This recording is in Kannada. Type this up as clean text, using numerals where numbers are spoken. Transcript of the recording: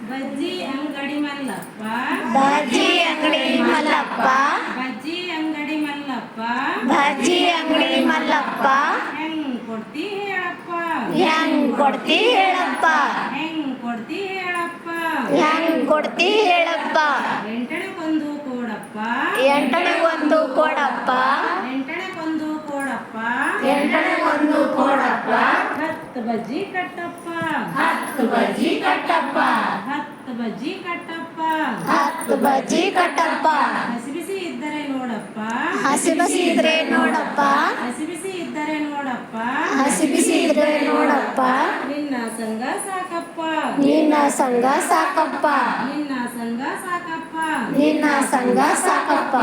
ಬಜ್ಜಿ ಅಂಗಡಿ ಮಲ್ಲಪ್ಪ ಬಜ್ಜಿ ಅಂಗಡಿ ಮಲ್ಲಪ್ಪ ಬಜ್ಜಿ ಅಂಗಡಿ ಮಲ್ಲಪ್ಪ ಬಜ್ಜಿ ಅಂಗಡಿ ಮಲ್ಲಪ್ಪ ಹೆಂಗ್ ಕೊಡ್ತಿ ಹೇಳಪ್ಪ ಹೆಂಗ್ ಕೊಡ್ತಿ ಹೇಳಪ್ಪ ಹೆಂಗ್ ಕೊಡ್ತಿ ಹೇಳಪ್ಪ ಹೆಂಗ್ ಕೊಡ್ತಿ ಹೇಳಪ್ಪ ಎಂಟಣಕ್ಕೊಂದು ಕೊಡಪ್ಪ ಎಂಟಣಗೊಂದು ಕೊಡಪ್ಪ ಎಂಟಣಕ್ಕೊಂದು ಕೊಡಪ್ಪ ಎಂಟಣಗೊಂದು ಕೊಡಪ್ಪ 10 ಬಜ್ಜಿ ಕಟ್ಟಪ್ಪ 10 ಬಜ್ಜಿ ಕಟ್ಟಪ್ಪ 10 ಬಜ್ಜಿ ಕಟ್ಟಪ್ಪ 10 ಬಜ್ಜಿ ಕಟ್ಟಪ್ಪ ಹಸಿ ಬಿಸಿ ಇದ್ದರೆ ನೋಡಪ್ಪ ಹಸಿ ಬಿಸಿ ಇದ್ರೆ ನೋಡಪ್ಪ ಹಸಿ ಬಿಸಿ ಇದ್ದರೆ ನೋಡಪ್ಪ ಹಸಿ ಬಿಸಿ ಇದ್ರೆ ನೋಡಪ್ಪ ನಿನ್ನ ಸಂಗ ಸಾಕಪ್ಪ ನಿನ್ನ ಸಂಗ ಸಾಕಪ್ಪ ನಿನ್ನ ಸಂಗ ಸಾಕಪ್ಪ ನಿನ್ನ ಸಂಗ ಸಾಕಪ್ಪ